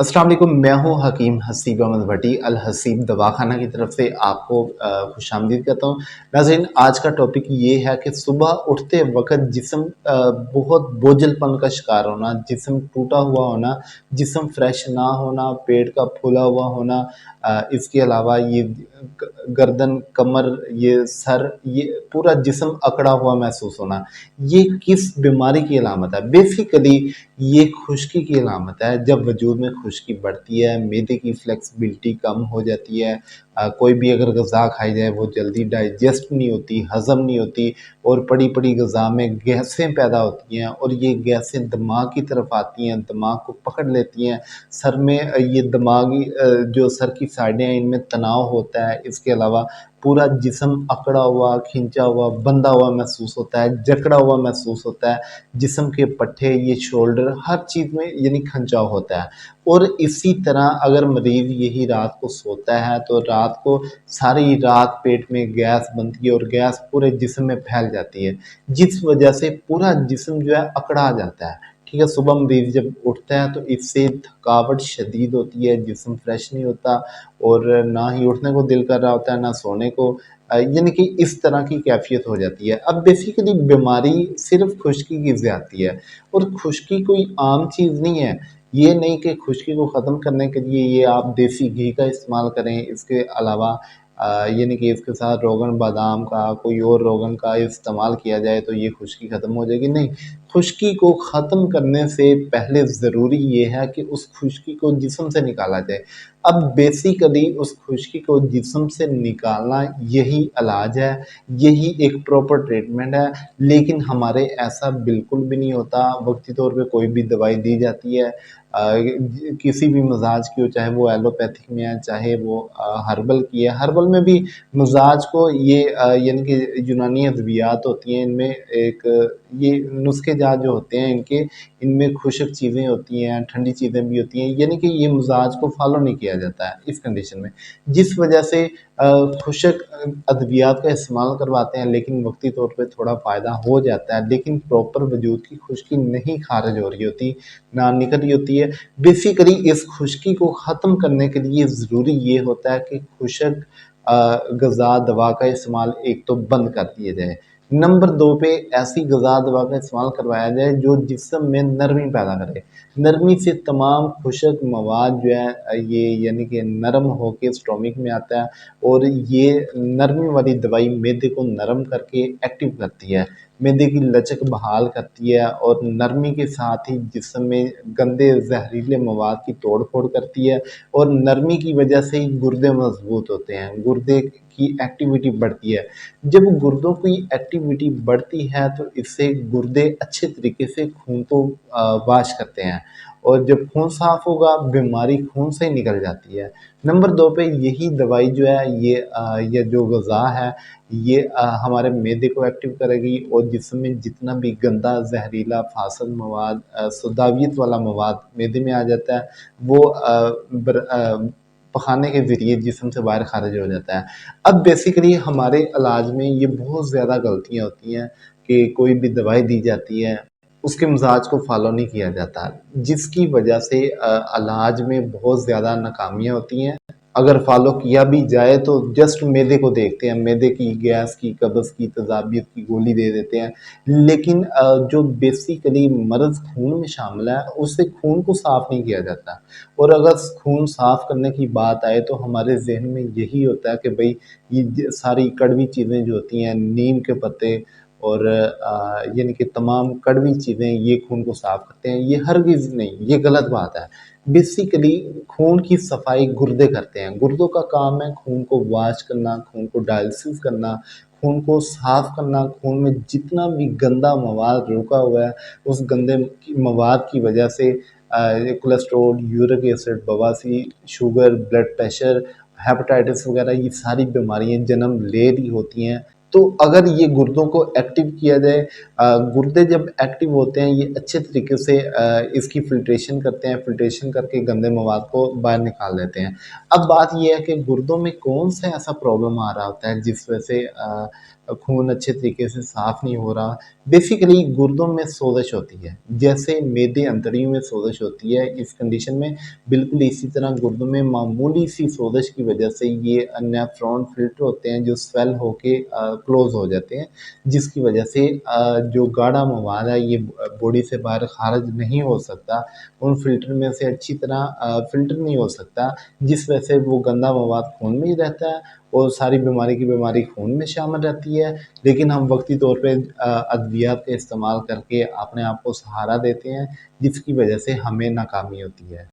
अस्सलाम वालेकुम। मैं हूँ हकीम हसीब अहमद भट्टी अल-हसीब दवाखाना की तरफ से आपको खुशामदीद कहता हूँ। नाज़रीन, आज का टॉपिक ये है कि सुबह उठते वक़्त जिस्म बहुत बोझलपन का शिकार होना, जिस्म टूटा हुआ होना, जिस्म फ्रेश ना होना, पेट का फूला हुआ होना, इसके अलावा ये गर्दन, कमर, ये सर, ये पूरा जिस्म अकड़ा हुआ महसूस होना, ये किस बीमारी की अलामत है? बेसिकली ये खुश्की की अलामत है। जब वजूद में खुश्की बढ़ती है, मैदे की फ्लेक्सिबिलिटी कम हो जाती है, कोई भी अगर ग़िज़ा खाई जाए वो जल्दी डाइजेस्ट नहीं होती, हज़म नहीं होती और पड़ी-पड़ी ग़िज़ा में गैसें पैदा होती हैं और ये गैसें दिमाग की तरफ आती हैं, दिमाग को पकड़ लेती हैं। सर में ये दिमागी जो सर की साइडें हैं इनमें तनाव होता है। इसके अलावा पूरा जिस्म अकड़ा हुआ, खिंचा हुआ, बंधा हुआ महसूस होता है, जकड़ा हुआ महसूस होता है। जिस्म के पट्टे, ये शोल्डर, हर चीज़ में यानी खंचाव होता है। और इसी तरह अगर मरीज़ यही रात को सोता है तो रात को सारी रात पेट में गैस बनती है और गैस पूरे जिस्म में फैल जाती है, जिस वजह से पूरा जिस्म जो है अकड़ा जाता है। ठीक है, सुबह मरीज़ जब उठता है तो इससे थकावट शदीद होती है, जिस्म फ्रेश नहीं होता और ना ही उठने को दिल कर रहा होता है, ना सोने को, यानी कि इस तरह की कैफ़ियत हो जाती है। अब बेसिकली बीमारी सिर्फ़ खुश्की की ज़्यादती है और खुश्की कोई आम चीज़ नहीं है। ये नहीं कि खुश्की को ख़त्म करने के लिए ये आप देसी घी का इस्तेमाल करें, इसके अलावा यानी कि इसके साथ रोगन बादाम का, कोई और रोगन का इस्तेमाल किया जाए तो ये खुश्की ख़त्म हो जाएगी, नहीं। खुश्की को ख़त्म करने से पहले ज़रूरी ये है कि उस खुश्की को जिस्म से निकाला जाए। अब बेसिकली उस खुश्की को जिस्म से निकालना यही इलाज है, यही एक प्रॉपर ट्रीटमेंट है, लेकिन हमारे ऐसा बिल्कुल भी नहीं होता। वक़्ती तौर पे कोई भी दवाई दी जाती है, किसी भी मिज़ाज की हो, चाहे वो एलोपैथिक में है, चाहे वो हर्बल की है। हर्बल में भी मिज़ाज को ये यानी कि यूनानी अद्वियात होती हैं, इनमें एक ये नुस्खे जात जो होते हैं इनमें खुशक चीज़ें होती हैं, ठंडी चीज़ें भी होती हैं, यानी कि ये मिज़ाज को फ़ॉलो नहीं किया जाता है इस कंडीशन में। जिस वजह से खुशक अद्वियात का इस्तेमाल करवाते हैं, लेकिन वक़्ती तौर पे थोड़ा फ़ायदा हो जाता है, लेकिन प्रॉपर वजूद की खुश्की नहीं ख़ारिज हो रही होती, ना निकल रही होती है। बेसिकली इस खुश्की को ख़त्म करने के लिए ज़रूरी ये होता है कि खुशक ग़िज़ा दवा का इस्तेमाल एक तो बंद कर दिया जाए। नंबर 2 पे ऐसी ग़िज़ा दवा का इस्तेमाल करवाया जाए जो जिस्म में नरमी पैदा करे। नरमी से तमाम खुशक मवाद जो है ये यानी कि नरम होके स्टोमक में आता है और ये नरमी वाली दवाई मैदे को नरम करके एक्टिव करती है, मैदे की लचक बहाल करती है और नरमी के साथ ही जिस्म में गंदे ज़हरीले मवाद की तोड़-फोड़ करती है और नरमी की वजह से ही गुर्दे मज़बूत होते हैं, गुर्दे की एक्टिविटी बढ़ती है। जब गुर्दों की एक्टिविटी बढ़ती है तो इससे गुर्दे अच्छे तरीके से खून को वाश करते हैं और जब खून साफ़ होगा बीमारी खून से ही निकल जाती है। नंबर 2 पे यही दवाई जो है ये जो ग़िज़ा है ये हमारे मैदे को एक्टिव करेगी और जिस्म में जितना भी गंदा ज़हरीला फासिद मवाद, सुद्दावियत वाला मवाद मैदे में आ जाता है वो पखाने के ज़रिए जिस्म से बाहर ख़ारिज हो जाता है। अब बेसिकली हमारे इलाज में ये बहुत ज़्यादा गलतियाँ होती हैं कि कोई भी दवाई दी जाती है, उसके मिज़ाज को फ़ॉलो नहीं किया जाता, जिसकी वजह से इलाज में बहुत ज़्यादा नाकामियाँ होती हैं। अगर फ़ॉलो किया भी जाए तो जस्ट मैदे को देखते हैं, मैदे की गैस की, कब्ज़ की, तेज़ाबियत की गोली दे देते हैं, लेकिन जो बेसिकली मर्ज़ खून में शामिल है, उससे खून को साफ़ नहीं किया जाता और अगर खून साफ़ करने की बात आए तो हमारे ज़हन में यही होता है कि भई ये सारी कड़वी चीज़ें जो होती हैं, नीम के पत्ते और यानी कि तमाम कड़वी चीज़ें ये खून को साफ़ करते हैं, ये हरगिज़ नहीं, ये गलत बात है। बेसिकली खून की सफाई गुर्दे करते हैं, गुर्दों का काम है खून को वॉश करना, खून को डायलिसिस करना, खून को साफ़ करना, खून में जितना भी गंदा मवाद रुका हुआ है, उस गंदे मवाद की वजह से कोलेस्ट्रॉल, यूरिक एसिड, बवासीर, शुगर, ब्लड प्रेशर, हेपेटाइटिस वगैरह ये सारी बीमारियाँ जन्म ले रही होती हैं। तो अगर ये गुर्दों को एक्टिव किया जाए, गुर्दे जब एक्टिव होते हैं ये अच्छे तरीके से इसकी फ़िल्ट्रेशन करते हैं, फ़िल्ट्रेशन करके गंदे मवाद को बाहर निकाल देते हैं। अब बात ये है कि गुर्दों में कौन-सा ऐसा प्रॉब्लम आ रहा होता है जिस वजह से خون اچھے طریقے سے صاف نہیں ہو رہا. بیسیکلی گردوں میں سوزش ہوتی ہے، جیسے میدے انتڑیوں میں سوزش ہوتی ہے، اس کنڈیشن میں بالکل اسی طرح گردوں میں معمولی سی سوزش کی وجہ سے یہ نیفرون فلٹر ہوتے ہیں جو سویل ہو کے کلوز ہو جاتے ہیں، جس کی وجہ سے جو گاڑھا مواد ہے یہ باڈی سے باہر خارج نہیں ہو سکتا، ان فلٹر میں سے اچھی طرح فلٹر نہیں ہو سکتا، جس وجہ سے وہ گندا مواد خون میں ہی رہتا ہے اور ساری بیماری کی بیماری خون میں شامل رہتی ہے. لیکن ہم وقتی طور پہ ادویات کا استعمال کر کے اپنے آپ کو سہارا دیتے ہیں، جس کی وجہ سے ہمیں ناکامی ہوتی ہے.